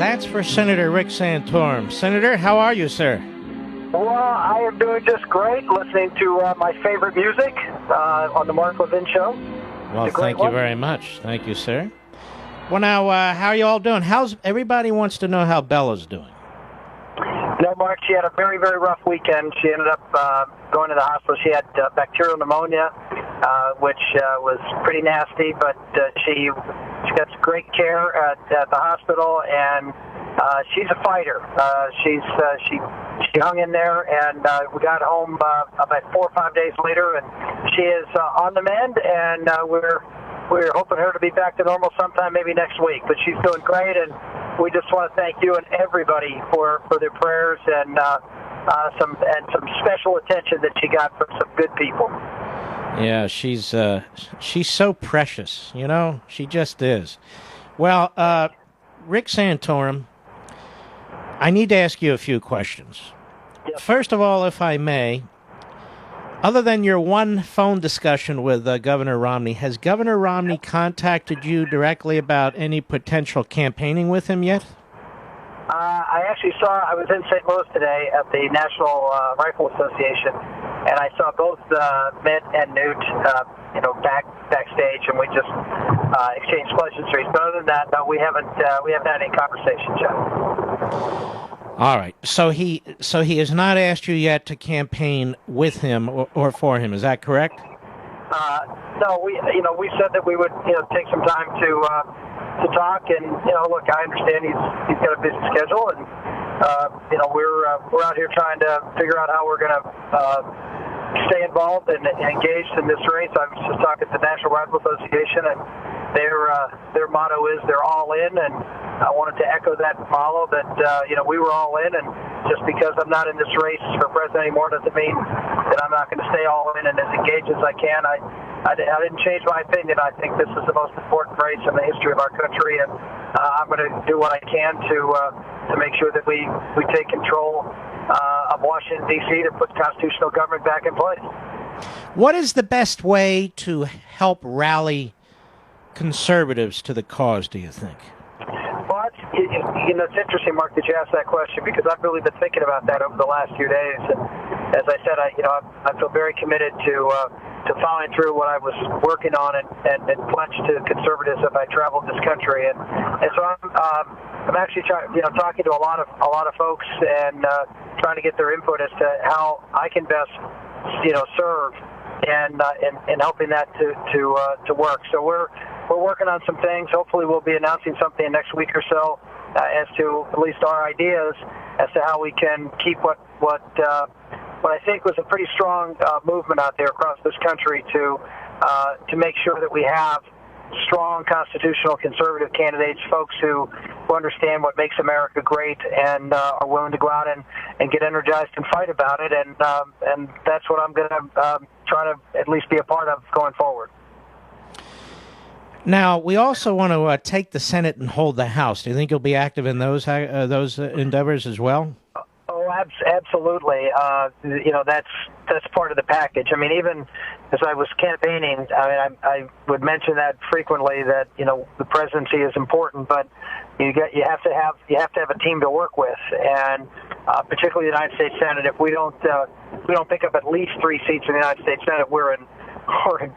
That's for Senator Rick Santorum. Senator, how are you, sir? Well, I am doing just great, listening to my favorite music on the Mark Levin Show. Well, thank you very much. Thank you, sir. Well, now, how are you all doing? Everybody wants to know how Bella's doing. No, Mark, she had a very, very rough weekend. She ended up going to the hospital. She had bacterial pneumonia, which was pretty nasty, but she got great care at the hospital, and she's a fighter. She hung in there, and we got home about 4 or 5 days later, and she is on the mend, and we're hoping her to be back to normal sometime, maybe next week. But she's doing great, and we just want to thank you and everybody for their prayers and some special attention that she got from some good people. Yeah, she's so precious, you know. She just is. Well, Rick Santorum, I need to ask you a few questions. Yes. First of all, if I may, other than your one phone discussion with Governor Romney, has Governor Romney contacted you directly about any potential campaigning with him yet? I was in St. Louis today at the National Rifle Association, and I saw both Mitt and Newt, backstage, and we just exchanged pleasantries. But other than that, no, we haven't had any conversations yet. All right. So he has not asked you yet to campaign with him or for him. Is that correct? No, we said that we would take some time to talk, and look, I understand he's got a busy schedule, and we're out here trying to figure out how we're going to stay involved and engaged in this race. I was just talking to the National Rifle Association, and their motto is they're all in, and I wanted to echo that follow that we were all in, and just because I'm not in this race for president anymore doesn't mean that I'm not going to stay all in and as engaged as I can. I didn't change my opinion. I think this is the most important race in the history of our country, and I'm going to do what I can to make sure that we take control of Washington, D.C. to put constitutional government back in place. What is the best way to help rally conservatives to the cause, do you think? Well, it's interesting, Mark, that you asked that question, because I've really been thinking about that over the last few days. And as I said, I feel very committed to following through what I was working on and pledged to conservatives if I traveled this country. And so I'm actually talking to a lot of folks and trying to get their input as to how I can best serve and helping that to work. So we're working on some things. Hopefully we'll be announcing something next week or so as to at least our ideas as to how we can keep what I think was a pretty strong movement out there across this country to make sure that we have strong constitutional conservative candidates, folks who understand what makes America great and are willing to go out and get energized and fight about it. And that's what I'm going to try to at least be a part of going forward. Now, we also want to take the Senate and hold the House. Do you think you'll be active in those endeavors as well? Oh, absolutely. That's part of the package. I mean, even as I was campaigning, I would mention that frequently that the presidency is important, but you have to have a team to work with, and particularly the United States Senate. If we don't pick up at least 3 seats in the United States Senate, we're in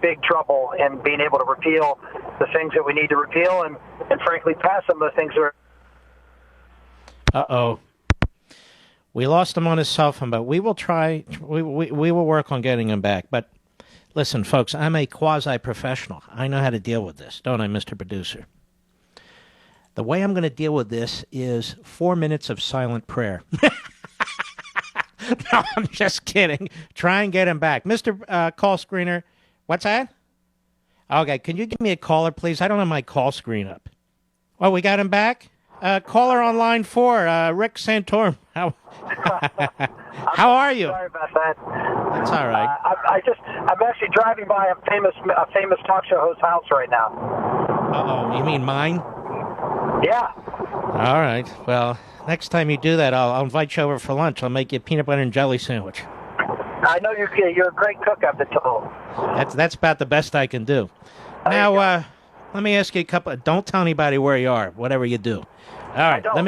big trouble in being able to repeal the things that we need to repeal and frankly pass some of the things that are... Uh-oh. We lost him on his cell phone, but we will try. We will work on getting him back. But listen, folks, I'm a quasi-professional. I know how to deal with this, don't I, Mr. Producer? The way I'm going to deal with this is 4 minutes of silent prayer. No, I'm just kidding. Try and get him back. Mr. Call Screener, what's that? Okay, can you give me a caller, please? I don't have my call screen up. Oh, we got him back? Caller on line 4, Rick Santorum. How are you? Sorry about that. That's all right. I'm actually driving by a famous talk show host's house right now. Uh-oh, you mean mine? Yeah. All right. Well, next time you do that, I'll invite you over for lunch. I'll make you a peanut butter and jelly sandwich. I know you're a great cook, I've been told. That's about the best I can do. Now, let me ask you a couple. Don't tell anybody where you are, whatever you do. All right. I don't. Let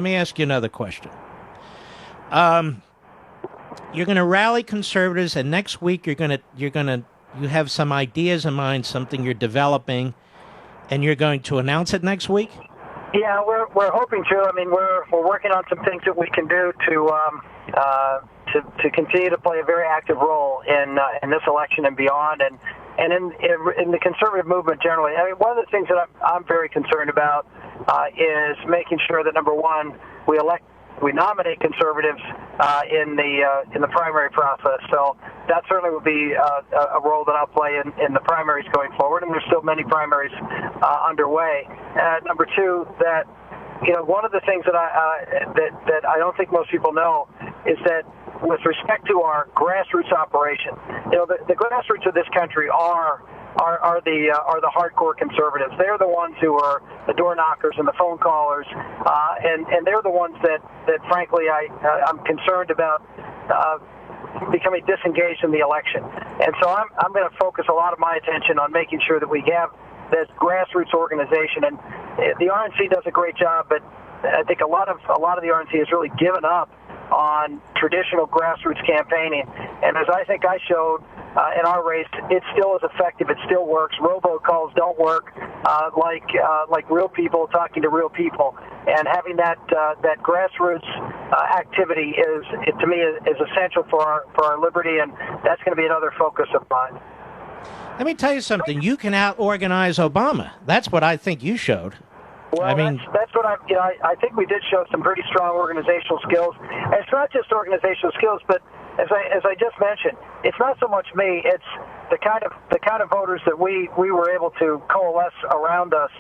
me ask you another question. You're going to rally conservatives, and next week you have some ideas in mind, something you're developing, and you're going to announce it next week. Yeah, we're hoping to. I mean, we're working on some things that we can do to continue to play a very active role in this election and beyond, and in the conservative movement generally. I mean, one of the things that I'm very concerned about is making sure that, number one, we nominate conservatives in the primary process. So that certainly will be a role that I'll play in the primaries going forward, and there's still many primaries underway. Number two, that one of the things that I don't think most people know is that with respect to our grassroots operation, the grassroots of this country are the hardcore conservatives. They're the ones who are the door knockers and the phone callers, and they're the ones that frankly I'm concerned about becoming disengaged in the election. And so I'm going to focus a lot of my attention on making sure that we have this grassroots organization. And the RNC does a great job, but I think a lot of the RNC has really given up on traditional grassroots campaigning. And as I think I showed in our race, it still is effective. It still works. Robocalls don't work like real people talking to real people. And having that grassroots activity to me is essential for our liberty, and that's going to be another focus of mine. Let me tell you something. You can out-organize Obama. That's what I think you showed. Well, I mean, that's what I think we did show some pretty strong organizational skills. And it's not just organizational skills, but as I just mentioned, it's not so much me. It's the kind of voters that we were able to coalesce around us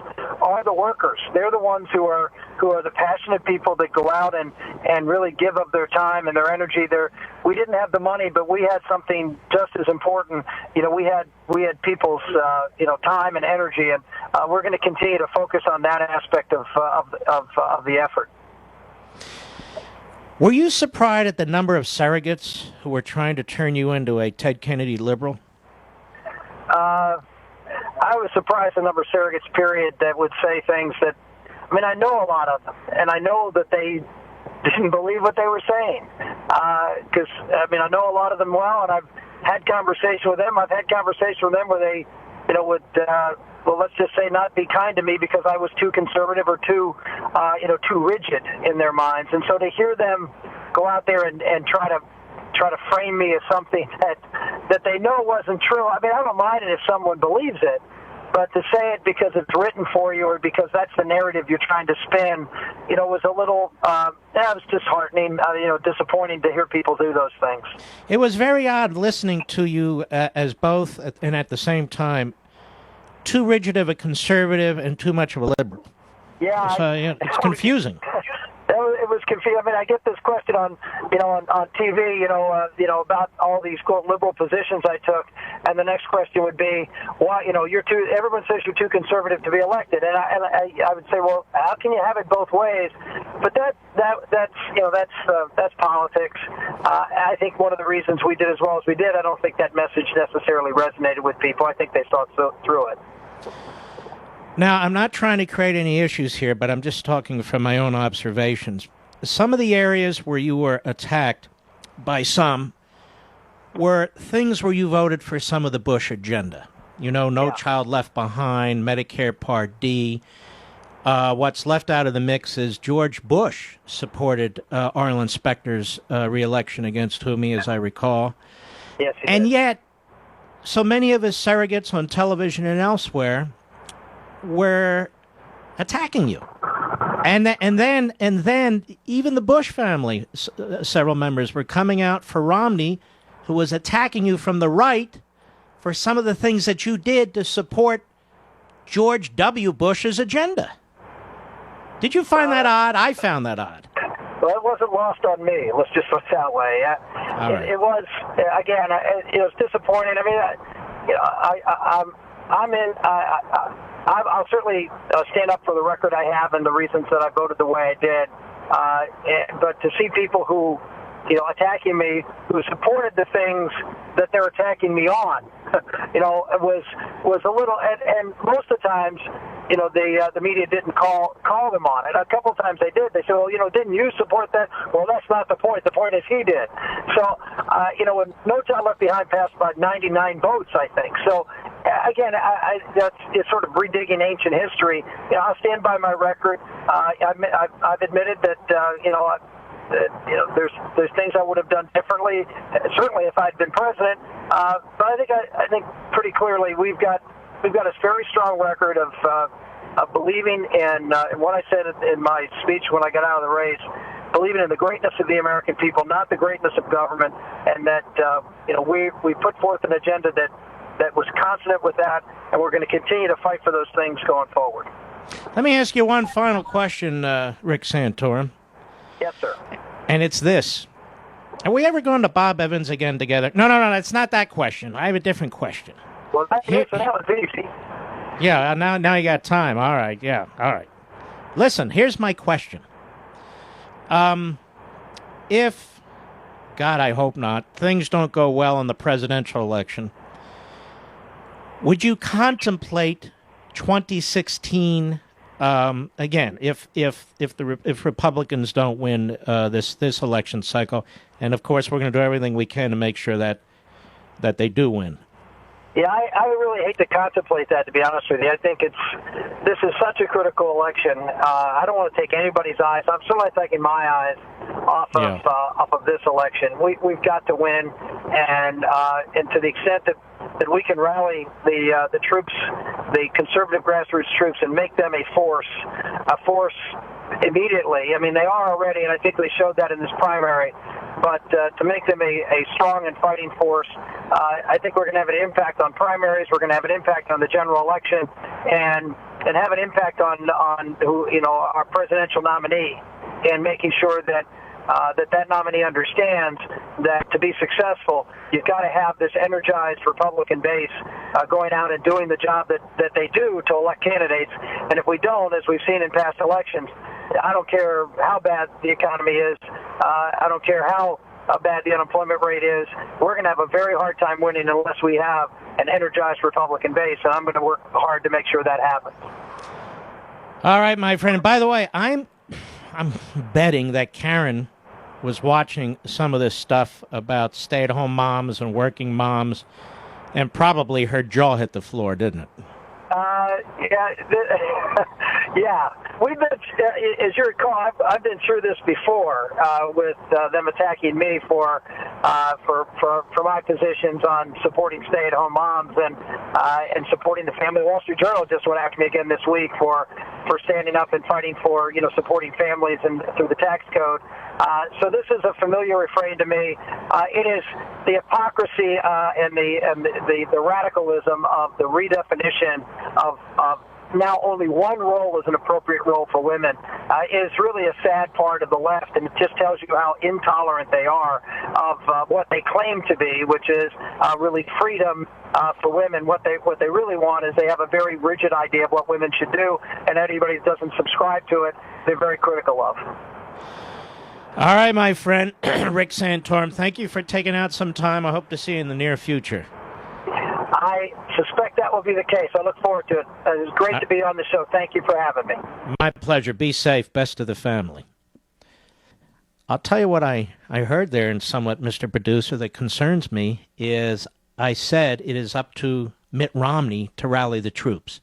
are the workers. They're the ones who are the passionate people that go out and really give up their time and their energy. We didn't have the money, but we had something just as important. We had people's time and energy, and we're going to continue to focus on that aspect of the effort. Were you surprised at the number of surrogates who were trying to turn you into a Ted Kennedy liberal? I was surprised at the number of surrogates, period, that would say things that, I know a lot of them, and I know that they didn't believe what they were saying. Because, I know a lot of them well, and I've had conversation with them. I've had conversation with them where they, would, let's just say not be kind to me because I was too conservative or too rigid in their minds. And so to hear them go out there and try to frame me as something that they know wasn't true. I don't mind it if someone believes it, but to say it because it's written for you or because that's the narrative you're trying to spin, was a little, it was disheartening, disappointing to hear people do those things. It was very odd listening to you as both, and at the same time, too rigid of a conservative and too much of a liberal. Yeah, so, it's confusing. It was confusing. I get this question on TV, about all these quote liberal positions I took, and the next question would be, why, everyone says you're too conservative to be elected, and I would say, well, how can you have it both ways? But that's politics. I think one of the reasons we did as well as we did, I don't think that message necessarily resonated with people. I think they saw through it. Now, I'm not trying to create any issues here, but I'm just talking from my own observations. Some of the areas where you were attacked by some were things where you voted for some of the Bush agenda. No Child Left Behind, Medicare Part D. What's left out of the mix is George Bush supported Arlen Specter's reelection against Toomey, as I recall. Yes, he and did. Yet, so many of his surrogates on television and elsewhere were attacking you, and then even the Bush family, several members were coming out for Romney, who was attacking you from the right for some of the things that you did to support George W. Bush's agenda. Did you find that odd? I found that odd. Well, it wasn't lost on me. Let's just put it that way. It was, again, it was disappointing. I'll certainly stand up for the record I have and the reasons that I voted the way I did. But to see people who attacking me, who supported the things that they're attacking me on, it was a little, and most of the times, the media didn't call them on it. A couple of times they did. They said, well, didn't you support that? Well, that's not the point. The point is he did. So, when No Child Left Behind passed about 99 votes, I think. So, again, it's sort of redigging ancient history. I'll stand by my record. I've admitted that, there's things I would have done differently. Certainly, if I'd been president. But I think pretty clearly we've got a very strong record of believing in what I said in my speech when I got out of the race, believing in the greatness of the American people, not the greatness of government, and that we put forth an agenda that was consonant with that, and we're going to continue to fight for those things going forward. Let me ask you one final question, Rick Santorum. Yes, sir. And it's this. Are we ever going to Bob Evans again together? No, it's not that question. I have a different question. Well, that was easy. Yeah, now you got time. All right, yeah, all right. Listen, here's my question. If, God, I hope not, things don't go well in the presidential election, would you contemplate 2016 again? If Republicans don't win this election cycle, and of course we're going to do everything we can to make sure that they do win. Yeah, I really hate to contemplate that, to be honest with you. I think this is such a critical election. I don't want to take anybody's eyes. I'm certainly taking my eyes off of this election. We've got to win, and to the extent that we can rally the troops, the conservative grassroots troops, and make them a force immediately. I mean, they are already, and I think they showed that in this primary. But to make them a strong and fighting force, I think we're going to have an impact on primaries. We're going to have an impact on the general election, and have an impact on our presidential nominee, and making sure that that nominee understands that to be successful, you've got to have this energized Republican base going out and doing the job that they do to elect candidates. And if we don't, as we've seen in past elections, I don't care how bad the economy is. I don't care how bad the unemployment rate is. We're going to have a very hard time winning unless we have an energized Republican base, and I'm going to work hard to make sure that happens. All right, my friend. And by the way, I'm betting that Karen was watching some of this stuff about stay-at-home moms and working moms, and probably her jaw hit the floor, didn't it? Yeah. We've been, as you recall, I've been through this before with them attacking me for my positions on supporting stay-at-home moms and supporting the family. The Wall Street Journal just went after me again this week for standing up and fighting for supporting families and through the tax code. So this is a familiar refrain to me. It is the hypocrisy and the radicalism of the redefinition of now only one role is an appropriate role for women is really a sad part of the left, and it just tells you how intolerant they are of what they claim to be, which is really freedom for women. What they really want is they have a very rigid idea of what women should do, and anybody who doesn't subscribe to it, they're very critical of. All right, my friend, Rick Santorum, thank you for taking out some time. I hope to see you in the near future. I suspect that will be the case. I look forward to it. It was great to be on the show. Thank you for having me. My pleasure. Be safe. Best to the family. I'll tell you what I heard there, and somewhat, Mr. Producer, that concerns me is I said it is up to Mitt Romney to rally the troops.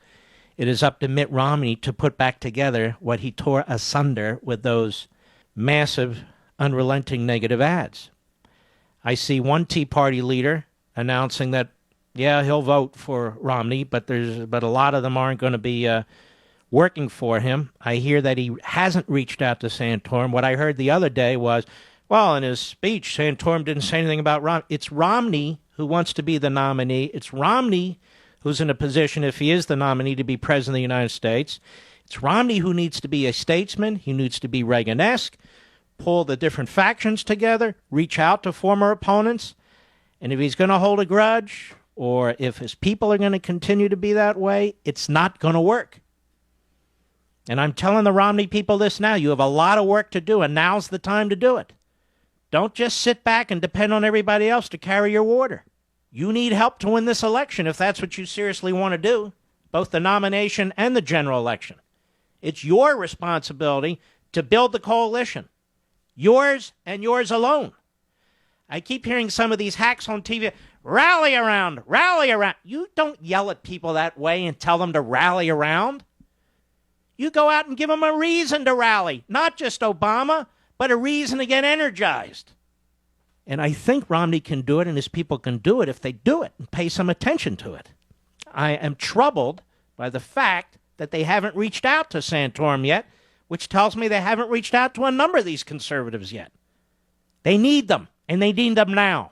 It is up to Mitt Romney to put back together what he tore asunder with those massive, unrelenting negative ads. I see one Tea Party leader announcing that, yeah, he'll vote for Romney, but a lot of them aren't going to be working for him. I hear that he hasn't reached out to Santorum. What I heard the other day was, well, in his speech, Santorum didn't say anything about Romney. It's Romney who wants to be the nominee. It's Romney who's in a position, if he is the nominee, to be president of the United States. It's Romney who needs to be a statesman. He needs to be Reagan-esque, pull the different factions together, reach out to former opponents. And if he's going to hold a grudge, or if his people are going to continue to be that way, it's not going to work. And I'm telling the Romney people this now. You have a lot of work to do, and now's the time to do it. Don't just sit back and depend on everybody else to carry your water. You need help to win this election if that's what you seriously want to do, both the nomination and the general election. It's your responsibility to build the coalition. Yours and yours alone. I keep hearing some of these hacks on TV, rally around, rally around. You don't yell at people that way and tell them to rally around. You go out and give them a reason to rally, not just Obama, but a reason to get energized. And I think Romney can do it and his people can do it if they do it and pay some attention to it. I am troubled by the fact that they haven't reached out to Santorum yet, which tells me they haven't reached out to a number of these conservatives yet. They need them, and they need them now.